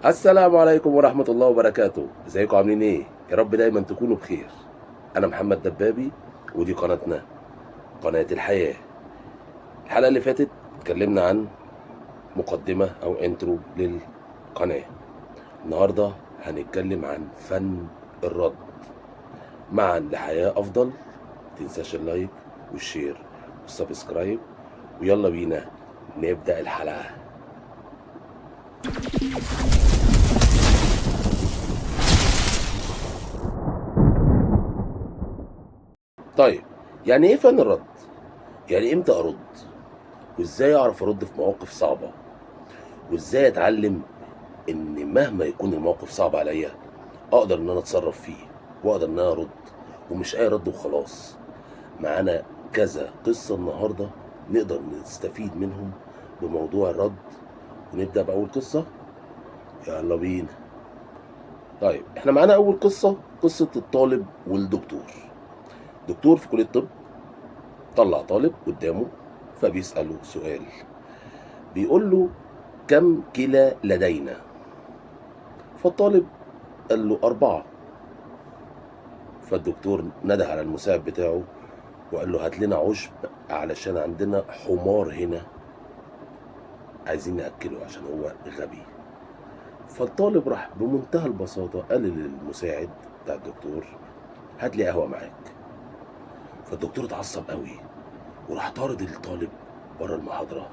السلام عليكم ورحمة الله وبركاته. ازيكم عاملين ايه؟ يا رب دايما تكونوا بخير. انا محمد دبابي، ودي قناتنا قناة الحياة. الحلقة اللي فاتت اتكلمنا عن مقدمة او انترو للقناة. النهاردة هنتكلم عن فن الرد. معا لحياة افضل. متنساش اللايك والشير والسبسكرايب، ويلا بينا نبدأ الحلقة. طيب، يعني ايه فن الرد؟ يعني امتى ارد؟ وازاي اعرف ارد في مواقف صعبة؟ وازاي اتعلم ان مهما يكون الموقف صعب عليا اقدر ان انا اتصرف فيه، واقدر ان انا ارد، ومش اي رد وخلاص. معانا كذا قصة النهاردة نقدر نستفيد منهم بموضوع الرد. ونبدأ بأول قصة. يلا بينا. طيب، احنا معانا أول قصة، قصة الطالب والدكتور. دكتور في كلية الطب طلع طالب قدامه، فبيسأله سؤال. بيقول له: كم كلى لدينا؟ فالطالب قال له: 4. فالدكتور نده على المساعد بتاعه وقال له: هات لنا عشب علشان عندنا حمار هنا عايزين نأكله عشان هو غبي. فالطالب راح بمنتهى البساطة قال للمساعد بتاع الدكتور: هات لي قهوة معاك. فالدكتور اتعصب قوي وراح طارد الطالب بره المحاضرة.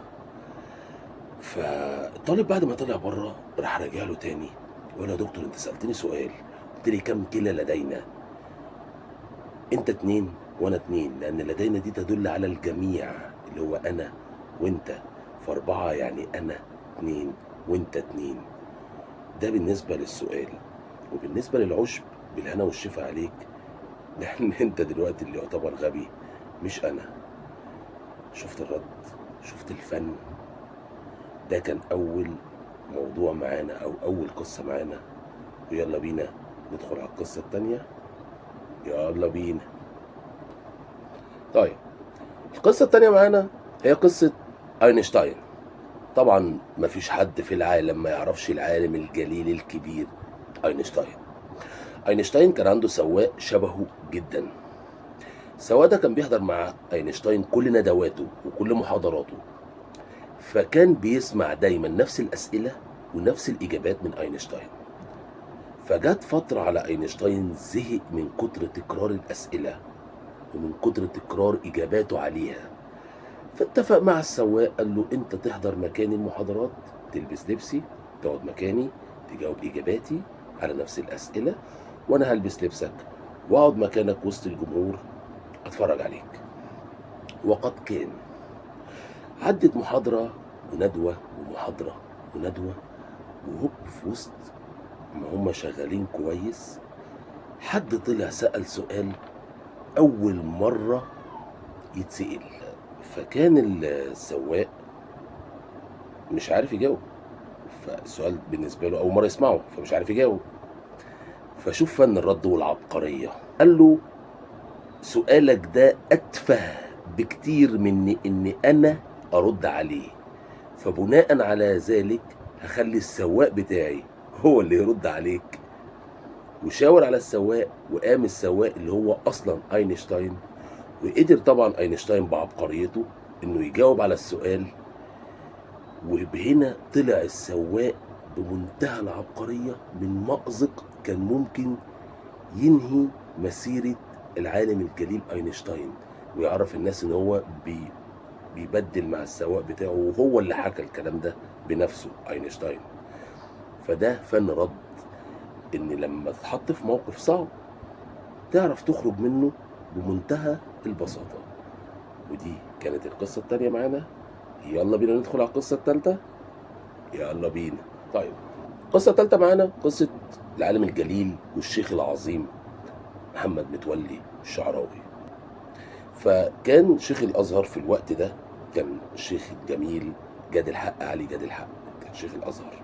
فالطالب بعد ما طلع بره راح راجع له تاني وقال له: يا دكتور، انت سألتني سؤال، قلت لي كم كلى لدينا؟ انت 2 وانا 2، لان لدينا دي تدل على الجميع اللي هو انا وانت. ف4 يعني انا 2 وانت 2. ده بالنسبة للسؤال. وبالنسبة للعشب، بالهنا والشفا عليك، لان انت دلوقتي اللي يعتبر غبي مش انا. شفت الرد؟ شفت الفن؟ ده كان اول موضوع معانا او اول قصة معانا. ويلا بينا ندخل على القصة التانية. يلا بينا. طيب، القصة التانية معانا هي قصة أينشتاين. طبعا مفيش حد في العالم ما يعرفش العالم الجليل الكبير أينشتاين. أينشتاين كان عنده سواق شبهه جدا. السواق ده كان بيحضر مع أينشتاين كل ندواته وكل محاضراته، فكان بيسمع دايما نفس الأسئلة ونفس الإجابات من أينشتاين. فجت فترة على أينشتاين زهق من كتر تكرار الأسئلة ومن كتر تكرار إجاباته عليها. فاتفق مع السواق، قال له: انت تحضر مكاني المحاضرات، تلبس لبسي، تقعد مكاني، تجاوب اجاباتي على نفس الاسئله، وانا هلبس لبسك واقعد مكانك وسط الجمهور اتفرج عليك. وقد كان. عدت محاضره وندوه ومحاضره وندوه، وهوب في وسط ما هم شغالين كويس حد طلع سأل سؤال اول مره يتسأل. فكان السواق مش عارف يجاوب، فالسؤال بالنسبه له اول مره يسمعه فمش عارف يجاوب. فشوف فن الرد والعبقريه. قال له: سؤالك ده اتفه بكتير من ان انا ارد عليه، فبناء على ذلك هخلي السواق بتاعي هو اللي يرد عليك. وشاور على السواق، وقام السواق اللي هو اصلا اينشتاين، وقدر طبعا اينشتاين بعبقريته انه يجاوب على السؤال. وهنا طلع السواق بمنتهى العبقرية من مأزق كان ممكن ينهي مسيرة العالم الجليل أينشتاين، ويعرف الناس ان هو بيبدل مع السواق بتاعه، وهو اللي حكى الكلام ده بنفسه أينشتاين. فده فن رد، ان لما تتحط في موقف صعب تعرف تخرج منه بمنتهى البساطة. ودي كانت القصة التانية معانا. يلا بينا ندخل على القصة التالتة. يلا بينا. طيب، القصة التالتة معانا قصة العالم الجليل والشيخ العظيم محمد متولي الشعراوي. فكان شيخ الأزهر في الوقت ده كان الشيخ الجميل جاد الحق علي جاد الحق، كان شيخ الأزهر.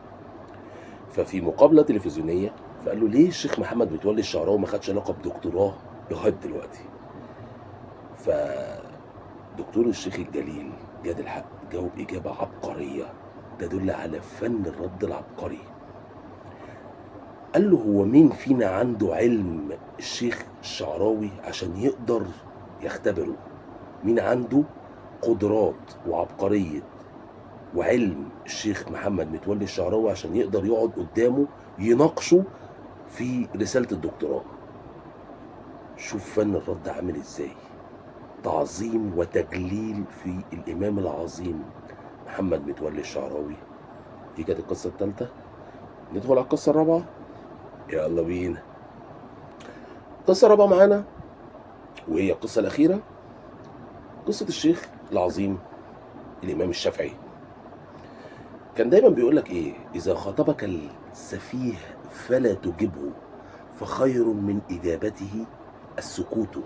ففي مقابلة تلفزيونية فقال له: ليه الشيخ محمد متولي الشعراوي ما خدش لقب دكتوراه لغاية دلوقتي؟ فدكتور الشيخ الجليل جاد الحق جاوب إجابة عبقرية تدل على فن الرد العبقري. قال له: هو مين فينا عنده علم الشيخ الشعراوي عشان يقدر يختبره؟ مين عنده قدرات وعبقرية وعلم الشيخ محمد متولي الشعراوي عشان يقدر يقعد قدامه يناقشه في رسالة الدكتوراه؟ شوف فن الرد عامل ازاي، تعظيم وتجليل في الإمام العظيم محمد متولي الشعراوي. دي كانت القصة الثالثة. ندخل على القصة الرابعة، يلا بينا. القصة الرابعة معانا وهي القصة الأخيرة، قصة الشيخ العظيم الإمام الشافعي. كان دايما بيقول لك إيه: إذا خاطبك السفيه فلا تجبه، فخير من إجابته السكوت.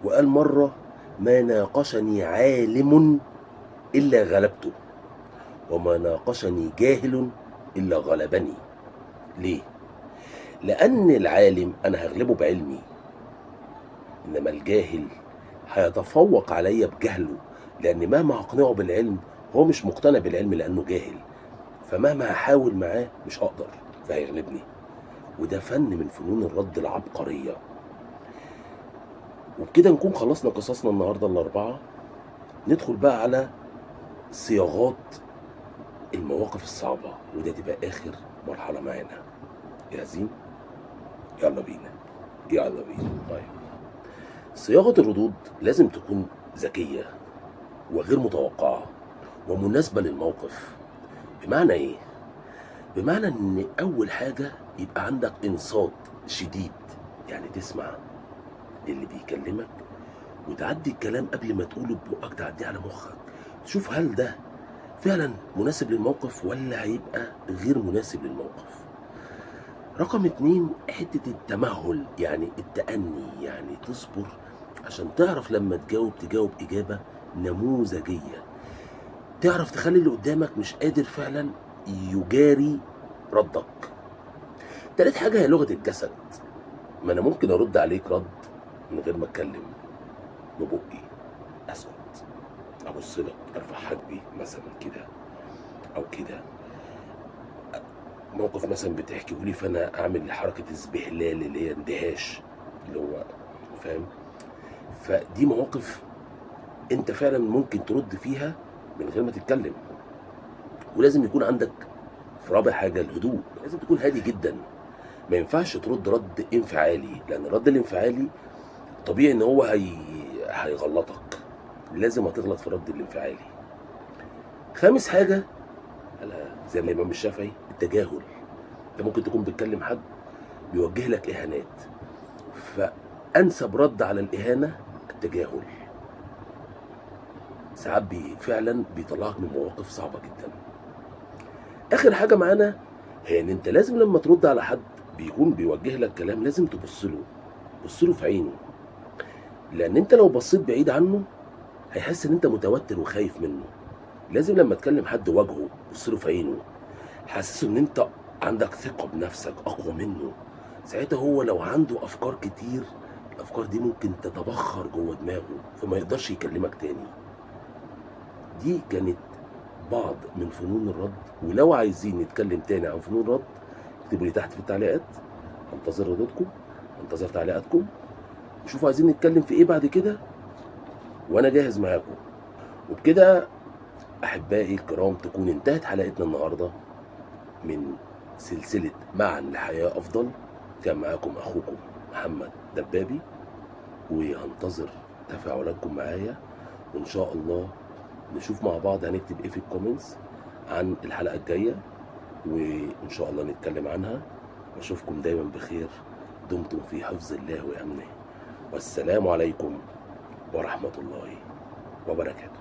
وقال مرة: ما ناقشني عالم إلا غلبته، وما ناقشني جاهل إلا غلبني. ليه؟ لأن العالم أنا هغلبه بعلمي، إنما الجاهل هيتفوق عليا بجهله، لأن مهما هقنعه بالعلم هو مش مقتنع بالعلم لأنه جاهل، فمهما هحاول معاه مش هقدر، فهيغلبني. وده فن من فنون الرد العبقرية. وبكده نكون خلصنا قصصنا النهاردة الأربعة. ندخل بقى على صياغات المواقف الصعبة، وده تبقى آخر مرحلة معانا. جاهزين؟ يلا بينا، يلا بينا. طيب، صياغة الردود لازم تكون ذكية وغير متوقعة ومناسبة للموقف. بمعنى إيه؟ بمعنى إن أول حاجة يبقى عندك إنصات شديد، يعني تسمع اللي بيكلمك وتعدي الكلام قبل ما تقوله ببقك، تعديه على مخك، تشوف هل ده فعلا مناسب للموقف ولا هيبقى غير مناسب للموقف. رقم 2، حتة التمهل، يعني التأني، يعني تصبر عشان تعرف لما تجاوب إجابة نموذجية، تعرف تخلي اللي قدامك مش قادر فعلا يجاري ردك. تالت حاجة هي لغة الجسد. ما أنا ممكن أرد عليك رد من غير ما أتكلم، ببقي أسكت، أبص لك، أرفع حاجبي مثلا كده أو كده. موقف مثلا بتحكيه لي فأنا أعمل حركة استبهلال اللي هي اندهاش، اللي هو فاهم. فدي مواقف أنت فعلا ممكن ترد فيها من غير ما تتكلم. ولازم يكون عندك في رابع حاجة الهدوء، لازم تكون هادي جدا. ما ينفعش ترد رد انفعالي، لأن الرد الانفعالي طبيعي إن هو هيغلطك، لازم هتغلط في الرد الانفعالي. خامس حاجة زي ما الإمام الشافعي، التجاهل. أنت ممكن تكون بتكلم حد بيوجه لك إهانات، فأنسب رد على الإهانة التجاهل. ساعات فعلا بيطلعك من مواقف صعبة جدا. آخر حاجة معانا هي إن أنت لازم لما ترد على حد بيكون بيوجه لك كلام لازم تبص له في عينه، لأن أنت لو بصيت بعيد عنه هيحس إن أنت متوتر وخايف منه. لازم لما تكلم حد واجهه، بص له في عينه، حاسس إن أنت عندك ثقة بنفسك أقوى منه. ساعتها هو لو عنده أفكار كتير، الأفكار دي ممكن تتبخر جوه دماغه فما يقدرش يكلمك تاني. دي كانت بعض من فنون الرد، ولو عايزين نتكلم تاني عن فنون الرد اكتبوا لي تحت في التعليقات، هنتظر ردودكم، هنتظر تعليقاتكم، وشوفوا عايزين نتكلم في ايه بعد كده وانا جاهز معاكم. وبكده احبائي الكرام تكون انتهت حلقتنا النهارده من سلسله معا لحياه افضل. كان معاكم اخوكم محمد دبابي، وهنتظر تفاعلاتكم معايا، وان شاء الله نشوف مع بعض هنكتب ايه في الكومنتس عن الحلقه الجايه، وان شاء الله نتكلم عنها. واشوفكم دايما بخير، دمتم في حفظ الله وامنه، والسلام عليكم ورحمه الله وبركاته.